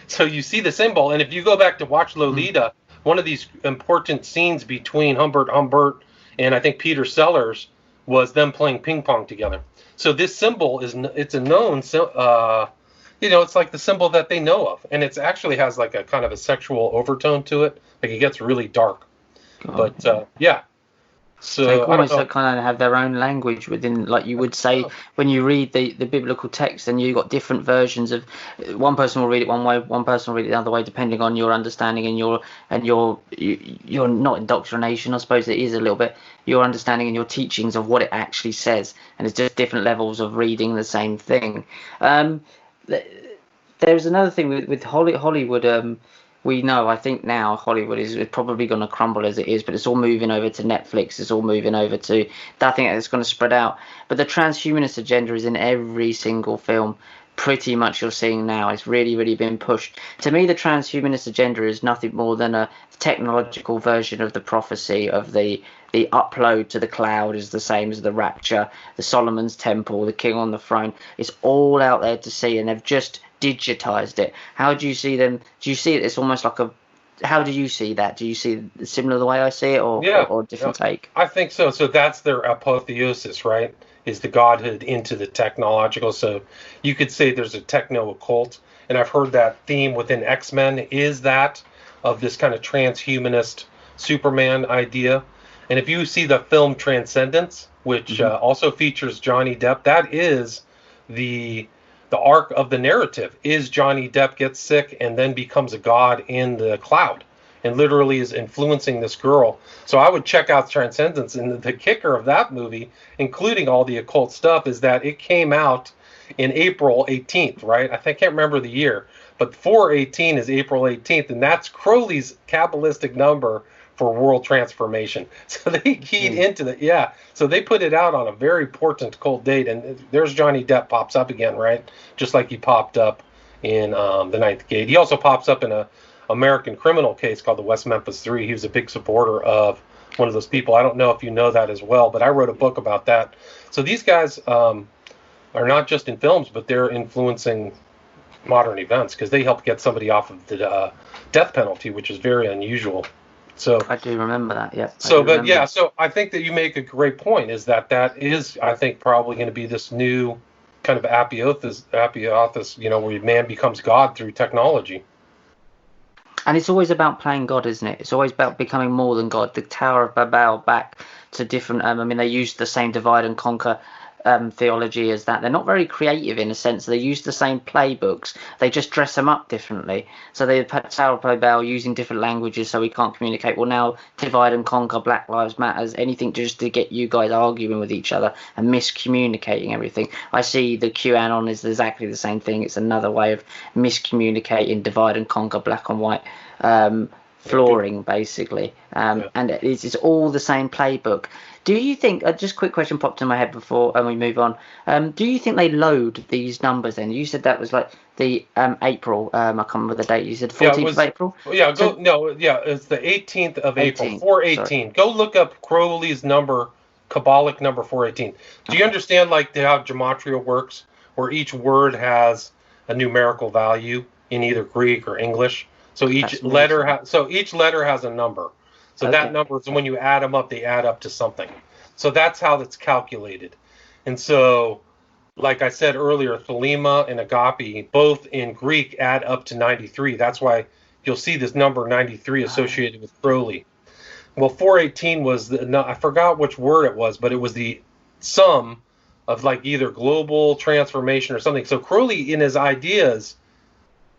So you see the symbol, and if you go back to watch Lolita, one of these important scenes between Humbert Humbert and I think Peter Sellers was them playing ping pong together. So this symbol it's a known, it's like the symbol that they know of, and it actually has like a kind of a sexual overtone to it. Like it gets really dark. God. But yeah. So they almost kind of have their own language within, like you would say when you read the biblical text, and you've got different versions of, one person will read it one way, one person will read it the other way, depending on your understanding and your not indoctrination, I suppose it is a little bit, your understanding and your teachings of what it actually says, and it's just different levels of reading the same thing. There's another thing with Hollywood. We know, I think now Hollywood is probably going to crumble as it is, but it's all moving over to Netflix. It's all moving over to, I think it's going to spread out. But the transhumanist agenda is in every single film. Pretty much you're seeing now. It's really, really been pushed. To me, the transhumanist agenda is nothing more than a technological version of the prophecy of the upload to the cloud is the same as the rapture, the Solomon's temple, the king on the throne. It's all out there to see, and they've just digitized it. How do you see them? Do you see it? It's almost like how do you see that? Do you see it similar the way I see it, or different take? I think so. So that's their apotheosis, right? Is the godhood into the technological. So you could say there's a techno-occult, and I've heard that theme within X-Men is that of this kind of transhumanist Superman idea. And if you see the film Transcendence, which also features Johnny Depp, that is the arc of the narrative is Johnny Depp gets sick and then becomes a god in the cloud and literally is influencing this girl. So I would check out Transcendence, and the kicker of that movie, including all the occult stuff, is that it came out in April 18th, right? I can't remember the year, but 4/18 is April 18th, and that's Crowley's Kabbalistic number for world transformation. So they keyed into that. Yeah. So they put it out on a very important cold date, and there's Johnny Depp pops up again, right? Just like he popped up in The Ninth Gate. He also pops up in a American criminal case called the West Memphis 3. He was a big supporter of one of those people. I don't know if you know that as well, but I wrote a book about that. So these guys are not just in films, but they're influencing modern events because they helped get somebody off of the death penalty, which is very unusual. So I do remember that, yeah. So I think that you make a great point, is that is, I think, probably going to be this new kind of apotheosis, where man becomes God through technology. And it's always about playing God, isn't it? It's always about becoming more than God. The Tower of Babel, back to different, they used the same divide and conquer theology as that. They're not very creative in a sense. They use the same playbooks. They just dress them up differently. So they put Tower of Babel using different languages so we can't communicate. Well, now divide and conquer, Black Lives Matters, anything just to get you guys arguing with each other and miscommunicating everything. I see the QAnon is exactly the same thing. It's another way of miscommunicating, divide and conquer, black and white flooring, basically. And it's all the same playbook. Do you think, just a quick question popped in my head before we move on. Do you think they load these numbers then? You said that was like the April, I can't remember the date. You said 14th of April? Yeah, it's the 18th of April, 4/18. Go look up Crowley's number, Kabbalic number 4/18. Do you understand like how gematria works, where each word has a numerical value in either Greek or English? So each letter has a number. So that number is when you add them up, they add up to something. So that's how it's calculated. And so, like I said earlier, Thelema and Agape, both in Greek, add up to 93. That's why you'll see this number 93 associated with Crowley. Well, 4/18 was, I forgot which word it was, but it was the sum of like either global transformation or something. So Crowley, in his ideas,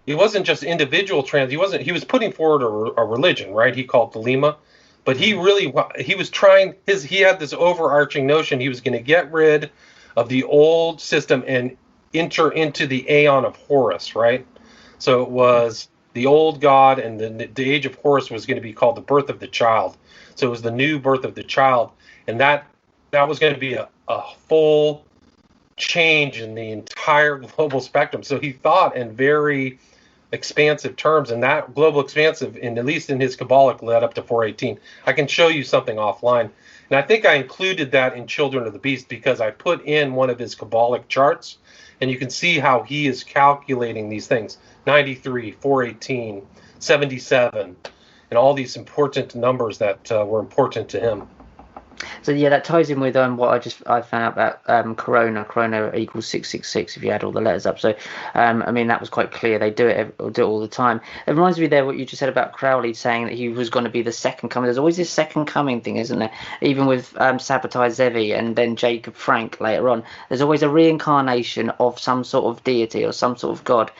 he wasn't just individual he was putting forward a religion, right? He called Thelema. But he had this overarching notion he was going to get rid of the old system and enter into the Aeon of Horus, right? So it was the old God, and the age of Horus was going to be called the birth of the child. So it was the new birth of the child, and that was going to be a a full change in the entire global spectrum. So he thought in very expansive terms, and that global expansive, and at least in his Kabbalic, led up to 418. I can show you something offline. And I think I included that in Children of the Beast because I put in one of his Kabbalic charts, and you can see how he is calculating these things. 93, 418, 77, and all these important numbers that were important to him. So yeah, that ties in with what I found out about Corona. Corona equals 666 if you add all the letters up. So I mean that was quite clear. They do it all the time. It reminds me there what you just said about Crowley saying that he was going to be the second coming. There's always this second coming thing, isn't there? Even with Sabbatai Zevi and then Jacob Frank later on. There's always a reincarnation of some sort of deity or some sort of god.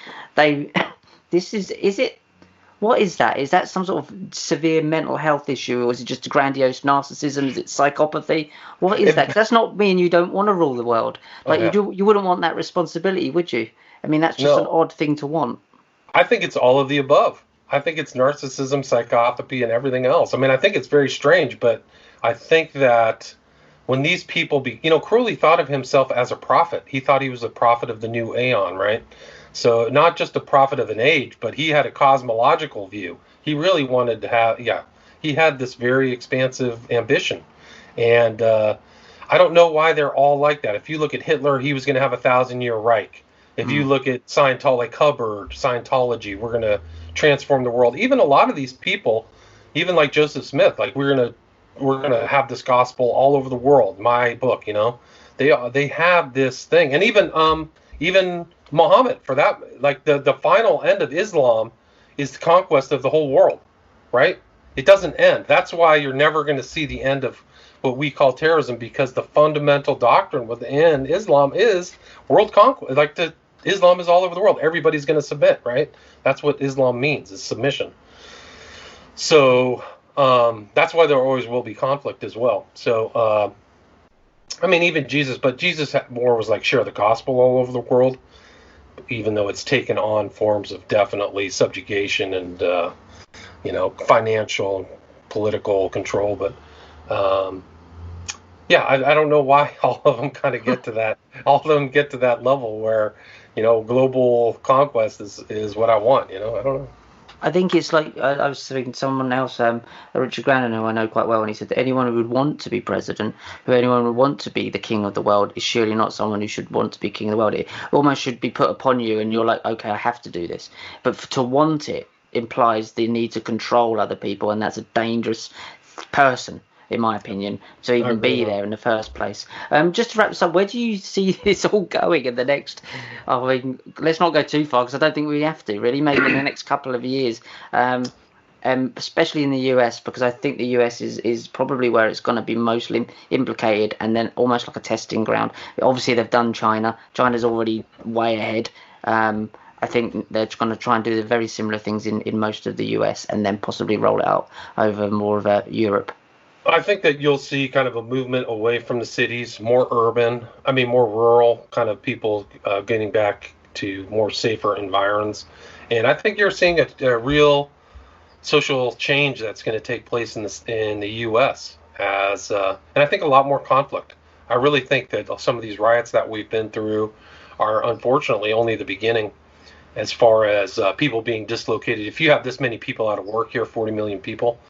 What is that? Is that some sort of severe mental health issue, or is it just a grandiose narcissism? Is it psychopathy? What is that? 'Cause that's not mean you don't want to rule the world. Like you wouldn't want that responsibility, would you? I mean, that's just an odd thing to want. I think it's all of the above. I think it's narcissism, psychopathy, and everything else. I mean, I think it's very strange, but I think that when these people Crowley thought of himself as a prophet. He thought he was a prophet of the new aeon, right? So not just a prophet of an age, but he had a cosmological view. He really wanted to have, he had this very expansive ambition. And I don't know why they're all like that. If you look at Hitler, he was going to have a 1,000-year Reich. If you look at Scientology, like Hubbard, Scientology, we're going to transform the world. Even a lot of these people, even like Joseph Smith, like we're going to have this gospel all over the world. My book, they have this thing. And even Muhammad, for that, like the final end of Islam is the conquest of the whole world, right? It doesn't end. That's why you're never going to see the end of what we call terrorism, because the fundamental doctrine within Islam is world conquest. Like Islam is all over the world. Everybody's going to submit, right? That's what Islam means, is submission. So that's why there always will be conflict as well. So, I mean, even Jesus, but Jesus more was like share the gospel all over the world, even though it's taken on forms of definitely subjugation and, financial, political control. But, I don't know why all of them kind of get to that. All of them get to that level where, global conquest is what I want. I don't know. I think it's like I was speaking to someone else, Richard Willett, who I know quite well, and he said that anyone who would want to be president, anyone who would want to be the king of the world, is surely not someone who should want to be king of the world. It almost should be put upon you, and you're like, okay, I have to do this. But to want it implies the need to control other people, and that's a dangerous person, in my opinion, to even be there in the first place. Just to wrap this up, where do you see this all going in the next, let's not go too far, because I don't think we have to, really, maybe in the next couple of years, especially in the US, because I think the US is probably where it's going to be mostly implicated, and then almost like a testing ground. Obviously, they've done China. China's already way ahead. I think they're going to try and do the very similar things in most of the US, and then possibly roll it out over more of Europe. I think that you'll see kind of a movement away from the cities, more urban, more rural kind of people getting back to more safer environs. And I think you're seeing a real social change that's going to take place in the U.S. And I think a lot more conflict. I really think that some of these riots that we've been through are unfortunately only the beginning as far as people being dislocated. If you have this many people out of work here, 40 million people,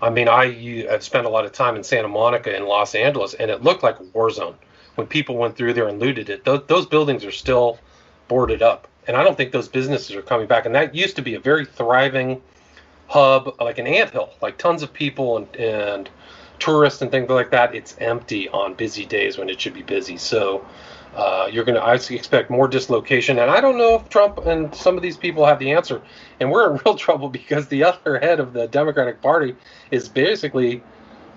I've spent a lot of time in Santa Monica in Los Angeles, and it looked like a war zone. When people went through there and looted it, those buildings are still boarded up. And I don't think those businesses are coming back. And that used to be a very thriving hub, like an anthill, like tons of people and tourists and things like that. It's empty on busy days when it should be busy. So I expect more dislocation. And I don't know if Trump and some of these people have the answer. And we're in real trouble because the other head of the Democratic Party is basically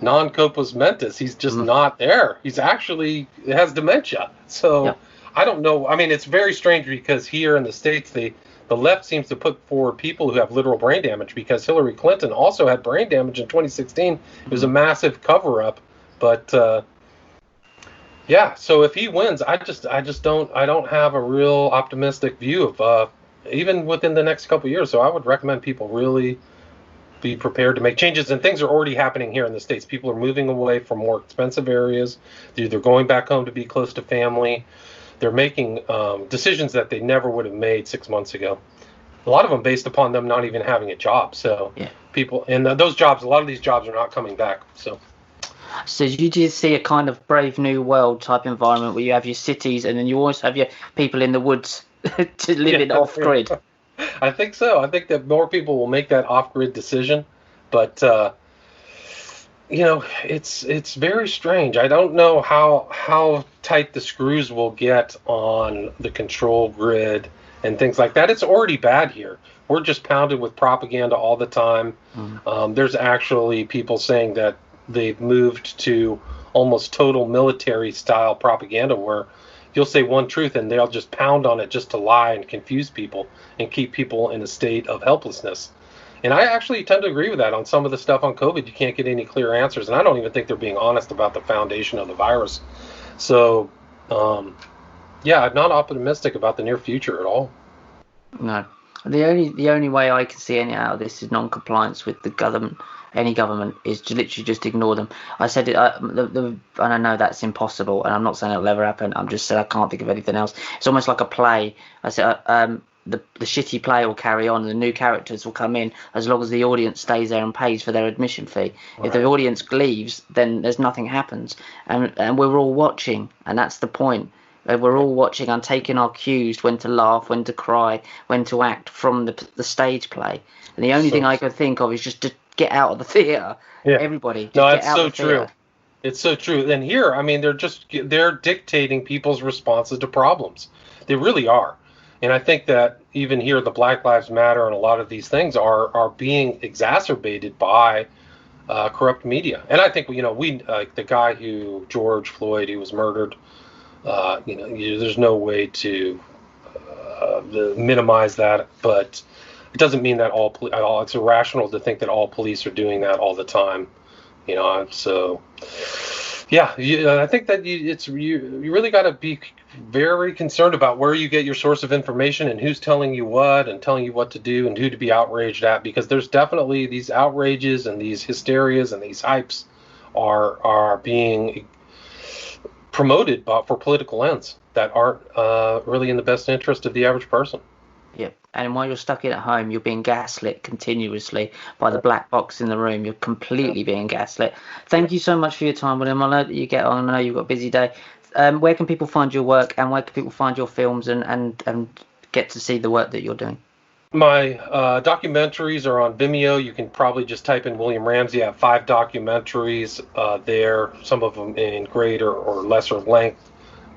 non-compos mentis. He's just not there. He's actually has dementia. So I don't know. It's very strange because here in the States, the left seems to put forward people who have literal brain damage, because Hillary Clinton also had brain damage in 2016. It was a massive cover-up. But so if he wins, I don't have a real optimistic view of even within the next couple of years. So I would recommend people really be prepared to make changes. And things are already happening here in the States. People are moving away from more expensive areas. They're either going back home to be close to family. They're making decisions that they never would have made 6 months ago. A lot of them based upon them not even having a job. So people, and those jobs, a lot of these jobs are not coming back. So you just see a kind of Brave New World type environment where you have your cities and then you always have your people in the woods to live in off-grid. I think so. I think that more people will make that off-grid decision, but it's very strange. I don't know how tight the screws will get on the control grid and things like that. It's already bad here. We're just pounded with propaganda all the time. There's actually people saying that they've moved to almost total military-style propaganda where you'll say one truth and they'll just pound on it just to lie and confuse people and keep people in a state of helplessness. And I actually tend to agree with that on some of the stuff on COVID. You can't get any clear answers, and I don't even think they're being honest about the foundation of the virus. So, I'm not optimistic about the near future at all. No. The only way I can see any out of this is non-compliance with the government. Any government is to literally just ignore them. I said it, and I know that's impossible, and I'm not saying it'll ever happen. I'm just saying I can't think of anything else. It's almost like a play. I said the shitty play will carry on, and the new characters will come in as long as the audience stays there and pays for their admission fee. Right. If the audience leaves, then there's nothing happens, and we're all watching, and that's the point. We're all watching and taking our cues when to laugh, when to cry, when to act from the stage play. And the only thing I can think of is just to get out of the theater. Yeah. Everybody. No, it's so true. It's so true. And here, I mean, they're dictating people's responses to problems. They really are. And I think that even here, the Black Lives Matter and a lot of these things are being exacerbated by corrupt media. And I think, the guy George Floyd, who was murdered, there's no way to minimize that, but it doesn't mean that all it's irrational to think that all police are doing that all the time, so I think that you really got to be very concerned about where you get your source of information and who's telling you what and telling you what to do and who to be outraged at, because there's definitely these outrages and these hysterias and these hypes are being promoted for political ends that aren't really in the best interest of the average person. Yep. And while you're stuck in at home, you're being gaslit continuously by the black box in the room. You're completely being gaslit. Thank you so much for your time, William. I know that you get on. I know you've got a busy day. Where can people find your work, and where can people find your films and get to see the work that you're doing? My documentaries are on Vimeo. You can probably just type in William Ramsey. I have 5 documentaries there, some of them in greater or lesser length.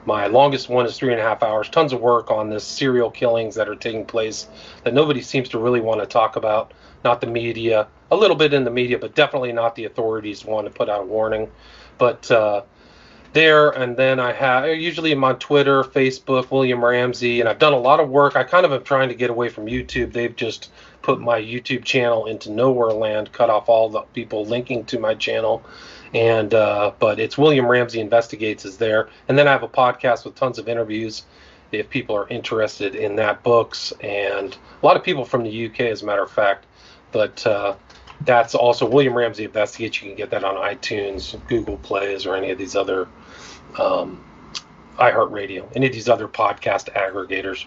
My longest one is 3.5 hours. Tons of work on this serial killings that are taking place that nobody seems to really want to talk about. Not the media, a little bit in the media, but definitely not the authorities want to put out a warning. But there, and then usually I'm on Twitter, Facebook, William Ramsey, and I've done a lot of work. I kind of am trying to get away from YouTube. They've just put my YouTube channel into nowhere land, cut off all the people linking to my channel. And but it's William Ramsey Investigates is there. And then I have a podcast with tons of interviews if people are interested in that, books, and a lot of people from the UK, as a matter of fact. But that's also William Ramsey Investigates. You can get that on iTunes, Google Plays, or any of these other iHeartRadio, any of these other podcast aggregators.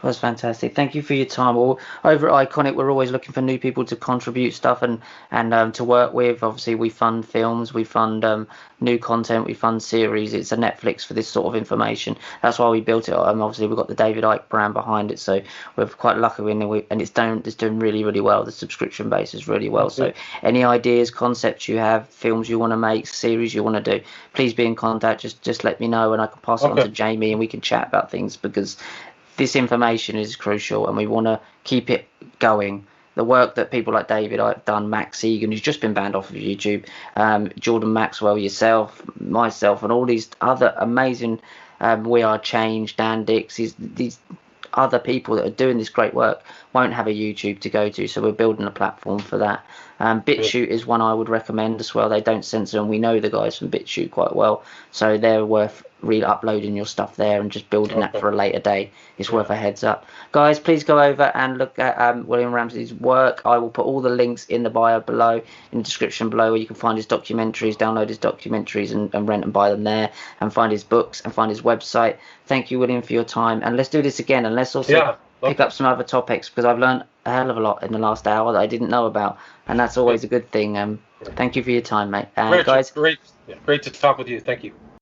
That's fantastic. Thank you for your time. Well, over at Ickonic, we're always looking for new people to contribute stuff and to work with. Obviously, we fund films, we fund new content, we fund series. It's a Netflix for this sort of information. That's why we built it. Obviously, we've got the David Icke brand behind it, so we're quite lucky and it's doing really, really well. The subscription base is really well. So any ideas, concepts you have, films you want to make, series you want to do, please be in contact. Just let me know, and I can pass it on to Jamie, and we can chat about things, because this information is crucial and we want to keep it going. The work that people like David I've done, Max Egan, who's just been banned off of YouTube, Jordan Maxwell, yourself, myself, and all these other amazing We Are Change, Dan Dix, these other people that are doing this great work won't have a YouTube to go to, so we're building a platform for that. BitChute is one I would recommend as well. They don't censor, and we know the guys from BitChute quite well, so they're worth re-uploading your stuff there and just building that for a later day. It's worth a heads up. Guys, please go over and look at William Ramsey's work. I will put all the links in the bio below, in the description below, where you can find his documentaries, download his documentaries and rent and buy them there, and find his books and find his website. Thank you, William, for your time, and let's do this again, and let's also pick up some other topics, because I've learned a hell of a lot in the last hour that I didn't know about, and that's always a good thing. Thank you for your time, mate. Richard, guys, great to talk with you. Thank you.